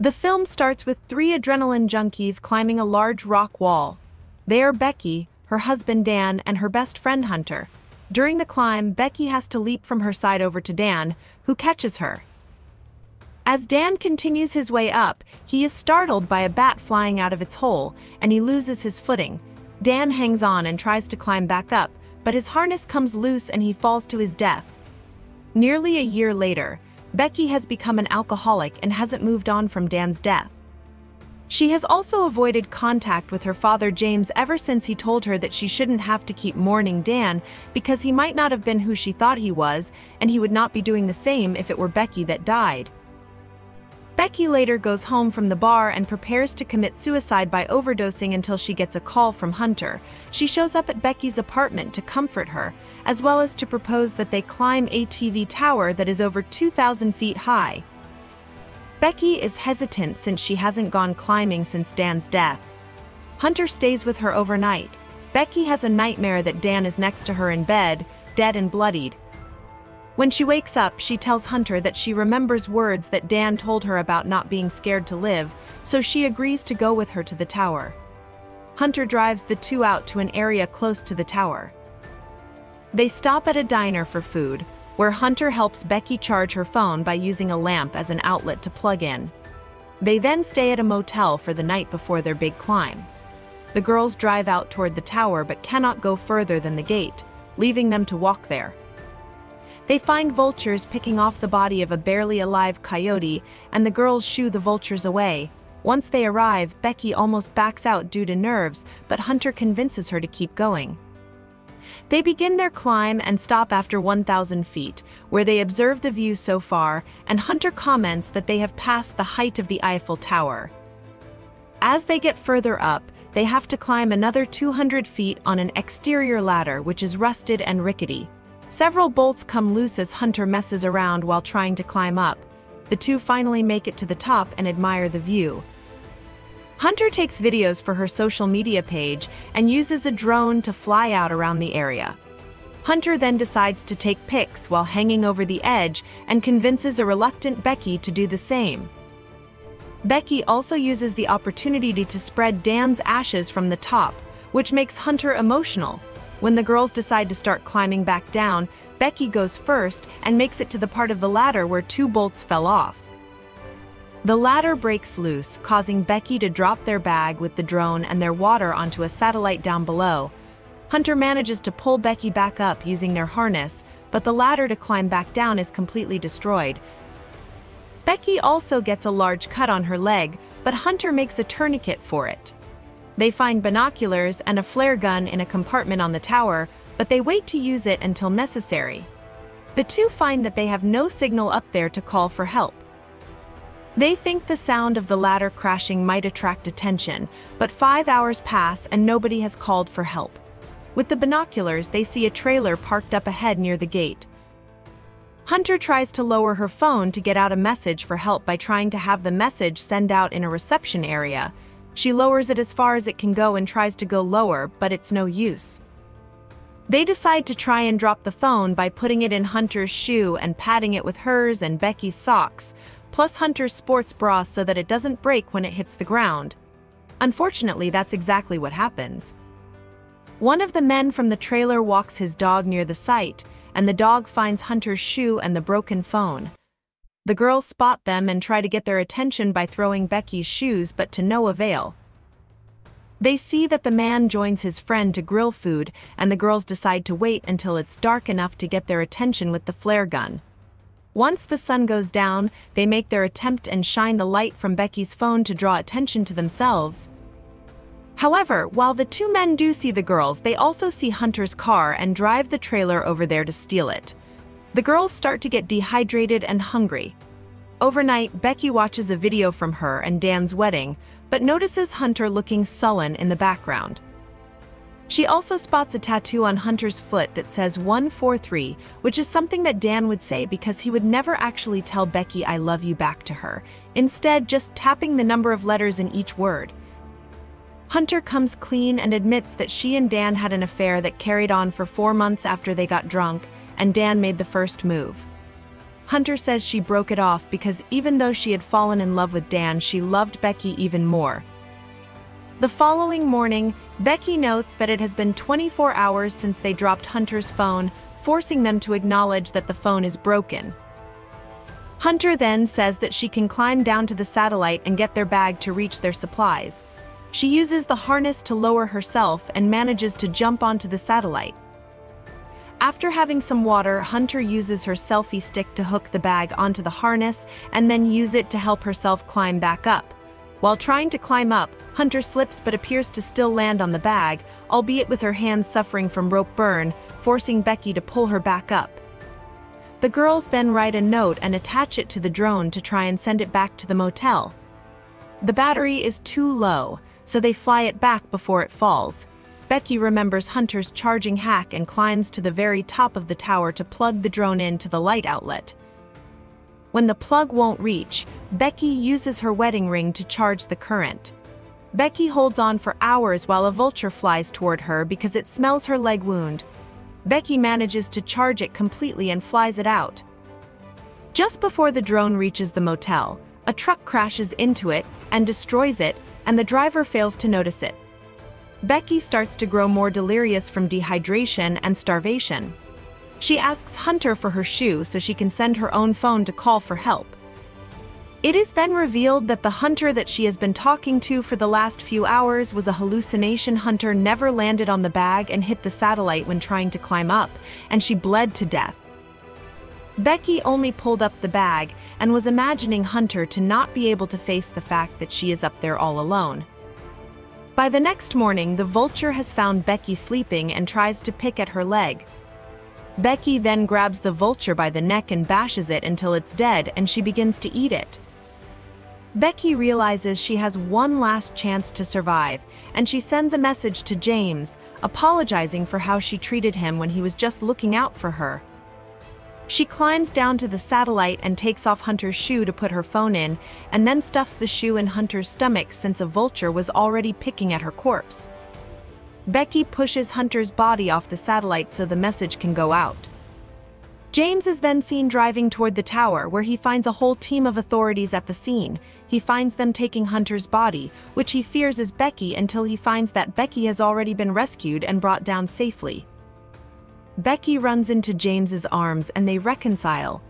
The film starts with three adrenaline junkies climbing a large rock wall. They are Becky, her husband Dan, and her best friend Hunter. During the climb, Becky has to leap from her side over to Dan, who catches her. As Dan continues his way up, he is startled by a bat flying out of its hole, and he loses his footing. Dan hangs on and tries to climb back up, but his harness comes loose and he falls to his death. Nearly a year later, Becky has become an alcoholic and hasn't moved on from Dan's death. She has also avoided contact with her father James ever since he told her that she shouldn't have to keep mourning Dan because he might not have been who she thought he was, and he would not be doing the same if it were Becky that died. Becky later goes home from the bar and prepares to commit suicide by overdosing until she gets a call from Hunter. She shows up at Becky's apartment to comfort her, as well as to propose that they climb a TV tower that is over 2,000 feet high. Becky is hesitant since she hasn't gone climbing since Dan's death. Hunter stays with her overnight. Becky has a nightmare that Dan is next to her in bed, dead and bloodied. When she wakes up, she tells Hunter that she remembers words that Dan told her about not being scared to live, so she agrees to go with her to the tower. Hunter drives the two out to an area close to the tower. They stop at a diner for food, where Hunter helps Becky charge her phone by using a lamp as an outlet to plug in. They then stay at a motel for the night before their big climb. The girls drive out toward the tower but cannot go further than the gate, leaving them to walk there. They find vultures picking off the body of a barely alive coyote, and the girls shoo the vultures away. Once they arrive, Becky almost backs out due to nerves, but Hunter convinces her to keep going. They begin their climb and stop after 1,000 feet, where they observe the view so far, and Hunter comments that they have passed the height of the Eiffel Tower. As they get further up, they have to climb another 200 feet on an exterior ladder which is rusted and rickety. Several bolts come loose as Hunter messes around while trying to climb up. The two finally make it to the top and admire the view. Hunter takes videos for her social media page and uses a drone to fly out around the area. Hunter then decides to take pics while hanging over the edge and convinces a reluctant Becky to do the same. Becky also uses the opportunity to spread Dan's ashes from the top, which makes Hunter emotional. When the girls decide to start climbing back down, Becky goes first and makes it to the part of the ladder where two bolts fell off. The ladder breaks loose, causing Becky to drop their bag with the drone and their water onto a satellite down below. Hunter manages to pull Becky back up using their harness, but the ladder to climb back down is completely destroyed. Becky also gets a large cut on her leg, but Hunter makes a tourniquet for it. They find binoculars and a flare gun in a compartment on the tower, but they wait to use it until necessary. The two find that they have no signal up there to call for help. They think the sound of the ladder crashing might attract attention, but 5 hours pass and nobody has called for help. With the binoculars, they see a trailer parked up ahead near the gate. Hunter tries to lower her phone to get out a message for help by trying to have the message send out in a reception area. She lowers it as far as it can go and tries to go lower, but it's no use. They decide to try and drop the phone by putting it in Hunter's shoe and padding it with hers and Becky's socks, plus Hunter's sports bra so that it doesn't break when it hits the ground. Unfortunately, that's exactly what happens. One of the men from the trailer walks his dog near the site, and the dog finds Hunter's shoe and the broken phone. The girls spot them and try to get their attention by throwing Becky's shoes, but to no avail. They see that the man joins his friend to grill food, and the girls decide to wait until it's dark enough to get their attention with the flare gun. Once the sun goes down, they make their attempt and shine the light from Becky's phone to draw attention to themselves. However, while the two men do see the girls, they also see Hunter's car and drive the trailer over there to steal it. The girls start to get dehydrated and hungry. Overnight, Becky watches a video from her and Dan's wedding, but notices Hunter looking sullen in the background. She also spots a tattoo on Hunter's foot that says 143, which is something that Dan would say because he would never actually tell Becky "I love you" back to her, instead just tapping the number of letters in each word. Hunter comes clean and admits that she and Dan had an affair that carried on for 4 months after they got drunk, and Dan made the first move. Hunter says she broke it off because even though she had fallen in love with Dan, she loved Becky even more. The following morning, Becky notes that it has been 24 hours since they dropped Hunter's phone, forcing them to acknowledge that the phone is broken. Hunter then says that she can climb down to the satellite and get their bag to reach their supplies. She uses the harness to lower herself and manages to jump onto the satellite. After having some water, Hunter uses her selfie stick to hook the bag onto the harness and then use it to help herself climb back up. While trying to climb up, Hunter slips but appears to still land on the bag, albeit with her hands suffering from rope burn, forcing Becky to pull her back up. The girls then write a note and attach it to the drone to try and send it back to the motel. The battery is too low, so they fly it back before it falls. Becky remembers Hunter's charging hack and climbs to the very top of the tower to plug the drone into the light outlet. When the plug won't reach, Becky uses her wedding ring to charge the current. Becky holds on for hours while a vulture flies toward her because it smells her leg wound. Becky manages to charge it completely and flies it out. Just before the drone reaches the motel, a truck crashes into it and destroys it, and the driver fails to notice it. Becky starts to grow more delirious from dehydration and starvation. She asks Hunter for her shoe so she can send her own phone to call for help. It is then revealed that the Hunter that she has been talking to for the last few hours was a hallucination. Hunter never landed on the bag and hit the satellite when trying to climb up, and she bled to death. Becky only pulled up the bag and was imagining Hunter to not be able to face the fact that she is up there all alone. By the next morning, the vulture has found Becky sleeping and tries to pick at her leg. Becky then grabs the vulture by the neck and bashes it until it's dead, and she begins to eat it. Becky realizes she has one last chance to survive, and she sends a message to James, apologizing for how she treated him when he was just looking out for her. She climbs down to the satellite and takes off Hunter's shoe to put her phone in, and then stuffs the shoe in Hunter's stomach since a vulture was already picking at her corpse. Becky pushes Hunter's body off the satellite so the message can go out. James is then seen driving toward the tower, where he finds a whole team of authorities at the scene. He finds them taking Hunter's body, which he fears is Becky, until he finds that Becky has already been rescued and brought down safely. Becky runs into James's arms and they reconcile.